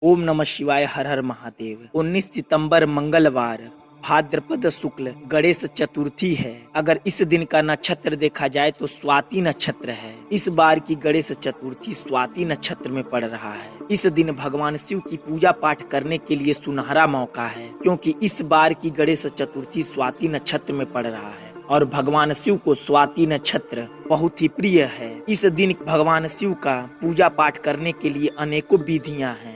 ओम नमः शिवाय। हर हर महादेव। 19 सितंबर मंगलवार, भाद्रपद शुक्ल गणेश चतुर्थी है। अगर इस दिन का नक्षत्र देखा जाए तो स्वाति नक्षत्र है। इस बार की गणेश चतुर्थी स्वाति नक्षत्र में पड़ रहा है। इस दिन भगवान शिव की पूजा पाठ करने के लिए सुनहरा मौका है, क्योंकि इस बार की गणेश चतुर्थी स्वाति नक्षत्र में पड़ रहा है और भगवान शिव को स्वाति नक्षत्र बहुत ही प्रिय है। इस दिन भगवान शिव का पूजा पाठ करने के लिए अनेकों विधियां हैं।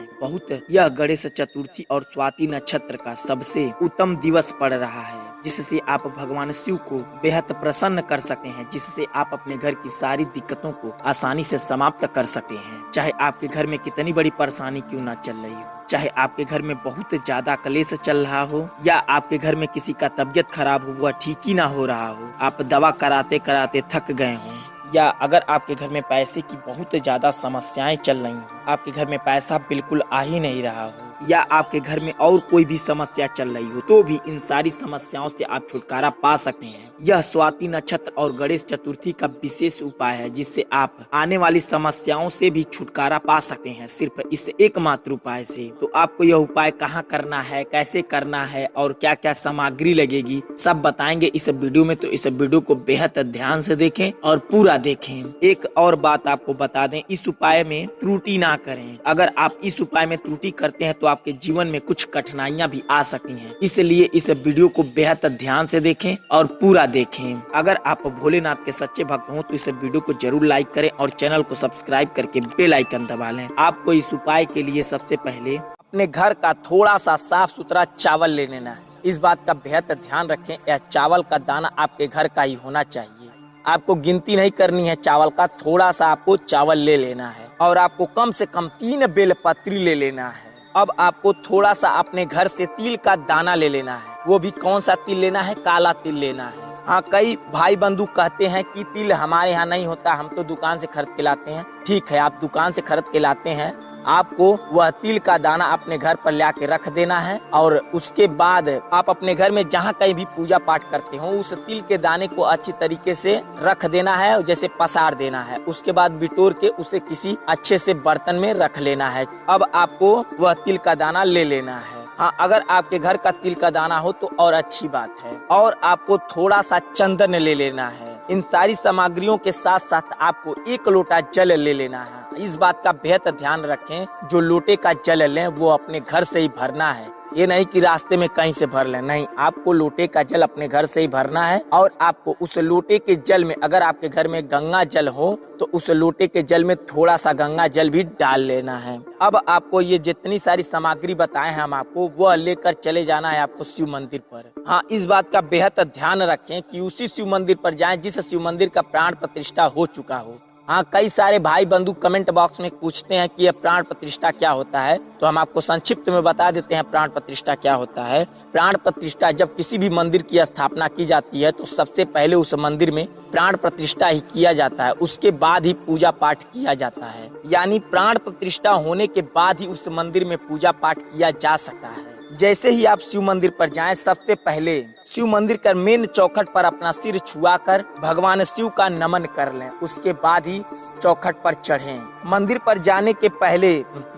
यह गणेश चतुर्थी और स्वाति नक्षत्र का सबसे उत्तम दिवस पड़ रहा है, जिससे आप भगवान शिव को बेहद प्रसन्न कर सकते हैं, जिससे आप अपने घर की सारी दिक्कतों को आसानी से समाप्त कर सकते हैं। चाहे आपके घर में कितनी बड़ी परेशानी क्यों ना चल रही हो, चाहे आपके घर में बहुत ज्यादा कलेश चल रहा हो, या आपके घर में किसी का तबीयत खराब हुआ ठीक ही ना हो रहा हो, आप दवा कराते कराते थक गए हो, या अगर आपके घर में पैसे की बहुत ज्यादा समस्याएं चल रही हो, आपके घर में पैसा बिल्कुल आ ही नहीं रहा हो, या आपके घर में और कोई भी समस्या चल रही हो, तो भी इन सारी समस्याओं से आप छुटकारा पा सकते हैं। यह स्वाति नक्षत्र और गणेश चतुर्थी का विशेष उपाय है, जिससे आप आने वाली समस्याओं से भी छुटकारा पा सकते हैं, सिर्फ इस एकमात्र उपाय से। तो आपको यह उपाय कहाँ करना है, कैसे करना है और क्या क्या सामग्री लगेगी, सब बताएंगे इस वीडियो में। तो इस वीडियो को बेहद ध्यान से देखें और पूरा देखें। एक और बात आपको बता दें, इस उपाय में त्रुटि ना करें। अगर आप इस उपाय में त्रुटि करते हैं तो आपके जीवन में कुछ कठिनाइयां भी आ सकती हैं, इसलिए इस वीडियो को बेहद ध्यान से देखें और पूरा देखें। अगर आप भोलेनाथ के सच्चे भक्त हो तो इस वीडियो को जरूर लाइक करें और चैनल को सब्सक्राइब करके बेल आइकन दबा लें। आपको इस उपाय के लिए सबसे पहले अपने घर का थोड़ा सा साफ सुथरा चावल ले लेना है। इस बात का बेहद ध्यान रखें, यह चावल का दाना आपके घर का ही होना चाहिए। आपको गिनती नहीं करनी है चावल का, थोड़ा सा आपको चावल ले लेना है और आपको कम से कम 3 बेलपत्री ले लेना है। अब आपको थोड़ा सा अपने घर से तिल का दाना ले लेना है। वो भी कौन सा तिल लेना है? काला तिल लेना है। हाँ, कई भाई बंधु कहते हैं कि तिल हमारे यहाँ नहीं होता, हम तो दुकान से खरीद के लाते हैं। ठीक है, आप दुकान से खरीद के लाते हैं, आपको वह तिल का दाना अपने घर पर ला के रख देना है और उसके बाद आप अपने घर में जहाँ कहीं भी पूजा पाठ करते हो, उस तिल के दाने को अच्छी तरीके से रख देना है, जैसे पसार देना है। उसके बाद बिटोर के उसे किसी अच्छे से बर्तन में रख लेना है। अब आपको वह तिल का दाना ले लेना है। हाँ, अगर आपके घर का तिल का दाना हो तो और अच्छी बात है। और आपको थोड़ा सा चंदन ले लेना है। इन सारी सामग्रियों के साथ साथ आपको 1 लोटा जल ले लेना है। इस बात का बेहद ध्यान रखें, जो लोटे का जल लें वो अपने घर से ही भरना है। ये नहीं कि रास्ते में कहीं से भर लें, नहीं, आपको लोटे का जल अपने घर से ही भरना है। और आपको उस लोटे के जल में, अगर आपके घर में गंगा जल हो तो उस लोटे के जल में थोड़ा सा गंगा जल भी डाल लेना है। अब आपको ये जितनी सारी सामग्री बताए हैं हम आपको, वह लेकर चले जाना है आपको शिव मंदिर पर। हाँ, इस बात का बेहद ध्यान रखें कि उसी शिव मंदिर पर जाएं जिस शिव मंदिर का प्राण प्रतिष्ठा हो चुका हो। हाँ, कई सारे भाई बंधु कमेंट बॉक्स में पूछते हैं कि यह प्राण प्रतिष्ठा क्या होता है, तो हम आपको संक्षिप्त में बता देते हैं प्राण प्रतिष्ठा क्या होता है। प्राण प्रतिष्ठा, जब किसी भी मंदिर की स्थापना की जाती है तो सबसे पहले उस मंदिर में प्राण प्रतिष्ठा ही किया जाता है, उसके बाद ही पूजा पाठ किया जाता है। यानी प्राण प्रतिष्ठा होने के बाद ही उस मंदिर में पूजा पाठ किया जा सकता है। जैसे ही आप शिव मंदिर पर जाएं, सबसे पहले शिव मंदिर का मेन चौखट पर अपना सिर छुआकर भगवान शिव का नमन कर लें, उसके बाद ही चौखट पर चढ़ें। मंदिर पर जाने के पहले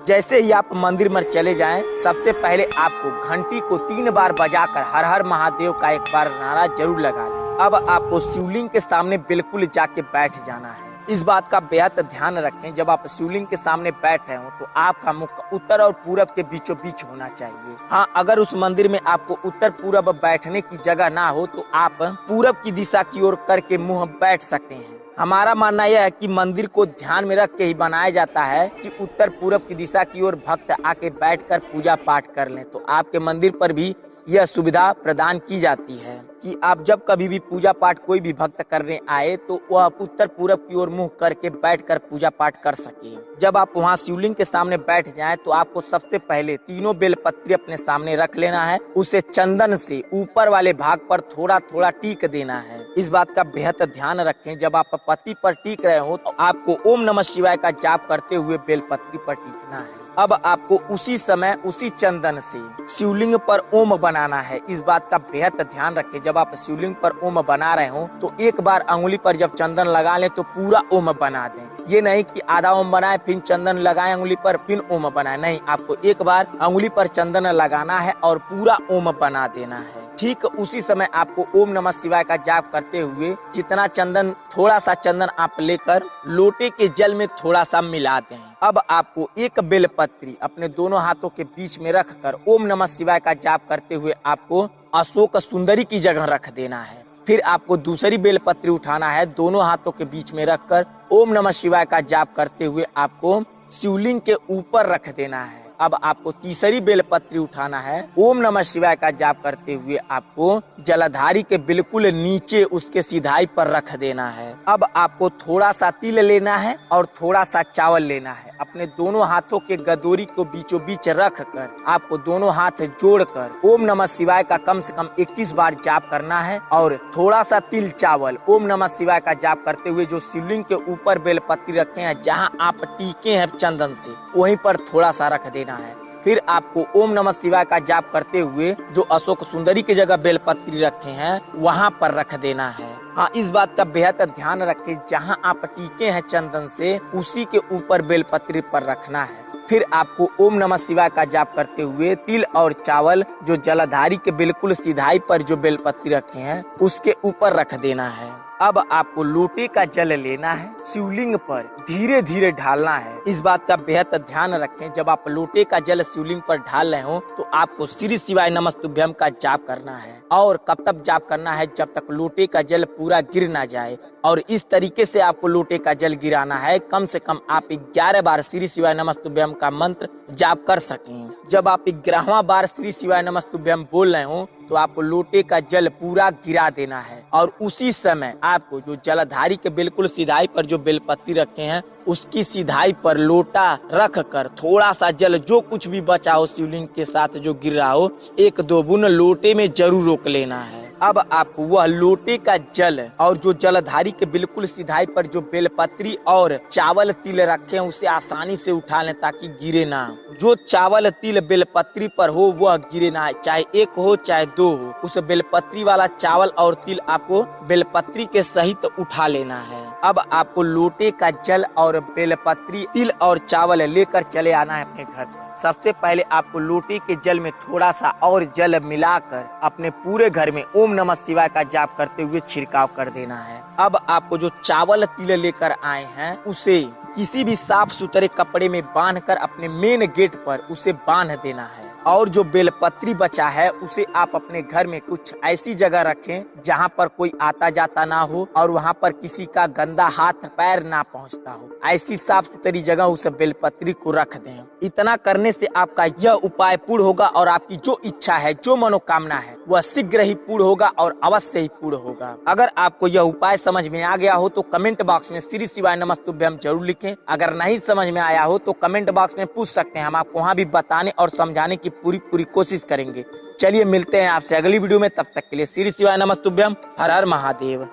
जैसे ही आप मंदिर में चले जाएं, सबसे पहले आपको घंटी को 3 बार बजाकर हर हर महादेव का एक बार नारा जरूर लगा लें। अब आपको शिवलिंग के सामने बिल्कुल जाके बैठ जाना है। इस बात का बेहद ध्यान रखें, जब आप शिवलिंग के सामने बैठ रहे हो तो आपका मुख उत्तर और पूरब के बीचों बीच होना चाहिए। हाँ, अगर उस मंदिर में आपको उत्तर पूरब बैठने की जगह ना हो तो आप पूरब की दिशा की ओर करके मुंह बैठ सकते हैं। हमारा मानना यह है कि मंदिर को ध्यान में रख के ही बनाया जाता है कि उत्तर पूरब की दिशा की ओर भक्त आके बैठकर पूजा पाठ कर लें। तो आपके मंदिर पर भी यह सुविधा प्रदान की जाती है कि आप जब कभी भी पूजा पाठ कोई भी भक्त करने आए तो वह उत्तर पूरब की ओर मुंह करके बैठकर पूजा पाठ कर सके। जब आप वहां शिवलिंग के सामने बैठ जाएं तो आपको सबसे पहले 3 बेलपत्री अपने सामने रख लेना है। उसे चंदन से ऊपर वाले भाग पर थोड़ा थोड़ा टीक देना है। इस बात का बेहद ध्यान रखें, जब आप पत्ती पर टीक रहे हो तो आपको ओम नमः शिवाय का जाप करते हुए बेलपत्री पर टीकना है। अब आपको उसी समय उसी चंदन से शिवलिंग पर ओम बनाना है। इस बात का बेहद ध्यान रखें, जब आप शिवलिंग पर ओम बना रहे हो तो एक बार अंगुली पर जब चंदन लगा लें तो पूरा ओम बना दें। ये नहीं कि आधा ओम बनाए फिर चंदन लगाए अंगुली पर फिर ओम बनाए, नहीं, आपको एक बार अंगुली पर चंदन लगाना है और पूरा ओम बना देना है। ठीक उसी समय आपको ओम नमः शिवाय का जाप करते हुए जितना चंदन, थोड़ा सा चंदन आप लेकर लोटे के जल में थोड़ा सा मिला दें। अब आपको एक बेलपत्री अपने दोनों हाथों के बीच में रखकर ओम नमः शिवाय का जाप करते हुए आपको अशोक सुंदरी की जगह रख देना है। फिर आपको दूसरी बेलपत्री उठाना है, दोनों हाथों के बीच में रखकर ओम नमः शिवाय का जाप करते हुए आपको शिवलिंग के ऊपर रख देना है। अब आपको तीसरी बेलपत्री उठाना है, ओम नमः शिवाय का जाप करते हुए आपको जलधारी के बिल्कुल नीचे उसके सिधाई पर रख देना है। अब आपको थोड़ा सा तिल लेना है और थोड़ा सा चावल लेना है। अपने दोनों हाथों के गदोरी को बीचों बीच रख कर आपको दोनों हाथ जोड़कर ओम नमः शिवाय का कम से कम 21 बार जाप करना है और थोड़ा सा तिल चावल ओम नमः शिवाय का जाप करते हुए जो शिवलिंग के ऊपर बेलपत्री रखे हैं, जहां आप टीके हैं चंदन से, वहीं पर थोड़ा सा रख देना है। फिर आपको ओम नमः शिवाय का जाप करते हुए जो अशोक सुंदरी की जगह बेलपत्री रखे हैं वहां पर रख देना है। हाँ, इस बात का बेहद ध्यान रखें, जहां आप टीके हैं चंदन से उसी के ऊपर बेलपत्री पर रखना है। फिर आपको ओम नमः शिवाय का जाप करते हुए तिल और चावल जो जलधारी के बिल्कुल सिधाई पर जो बेलपत्री रखे हैं उसके ऊपर रख देना है। अब आपको लोटे का जल लेना है, शिवलिंग पर धीरे धीरे ढालना है। इस बात का बेहद ध्यान रखें, जब आप लोटे का जल शिवलिंग पर ढाल रहे हो तो आपको श्री शिवाय नमस्तुभ्यम का जाप करना है। और कब तक जाप करना है? जब तक लोटे का जल पूरा गिर ना जाए। और इस तरीके से आपको लोटे का जल गिराना है, कम से कम आप 11 बार श्री शिवाय नमस्तुभ्यम का मंत्र जाप कर सकें। जब आप 11वां बार श्री शिवाय नमस्तुभ्यम बोल रहे हो तो आपको लोटे का जल पूरा गिरा देना है और उसी समय आपको जो जलधारी के बिल्कुल सिधाई पर जो बेलपत्ती रखे हैं उसकी सिधाई पर लोटा रख कर थोड़ा सा जल जो कुछ भी बचा हो शिवलिंग के साथ जो गिर रहा हो 1-2 बूंद लोटे में जरूर रोक लेना है। अब आप वह लोटे का जल और जो जलधारी के बिल्कुल सिधाई पर जो बेलपत्री और चावल तिल रखे हैं उसे आसानी से उठा लें ताकि गिरे ना। जो चावल तिल बेलपत्री पर हो वह गिरे ना, चाहे 1 हो चाहे 2 हो। उस बेलपत्री वाला चावल और तिल आपको बेलपत्री के सहित उठा लेना है। अब आपको लोटे का जल और बेलपत्री तिल और चावल लेकर चले आना है अपने घर। सबसे पहले आपको लोटे के जल में थोड़ा सा और जल मिलाकर अपने पूरे घर में ओम नमः शिवाय का जाप करते हुए छिड़काव कर देना है। अब आपको जो चावल तिल लेकर आए हैं उसे किसी भी साफ सुथरे कपड़े में बांधकर अपने मेन गेट पर उसे बांध देना है। और जो बेलपत्री बचा है उसे आप अपने घर में कुछ ऐसी जगह रखें जहां पर कोई आता जाता ना हो और वहां पर किसी का गंदा हाथ पैर ना पहुंचता हो। ऐसी साफ सुथरी जगह उस बेलपत्री को रख दें। इतना करने से आपका यह उपाय पूर्ण होगा और आपकी जो इच्छा है, जो मनोकामना है वह शीघ्र ही पूर्ण होगा और अवश्य ही पूर्ण होगा। अगर आपको यह उपाय समझ में आ गया हो तो कमेंट बॉक्स में श्री शिवाय नमस्तुभ्यम जरूर लिखें। अगर नहीं समझ में आया हो तो कमेंट बॉक्स में पूछ सकते हैं, हम आपको वहाँ भी बताने और समझाने की पूरी कोशिश करेंगे। चलिए मिलते हैं आपसे अगली वीडियो में, तब तक के लिए श्री शिवाय नमस्तुभ्यम। हर हर महादेव।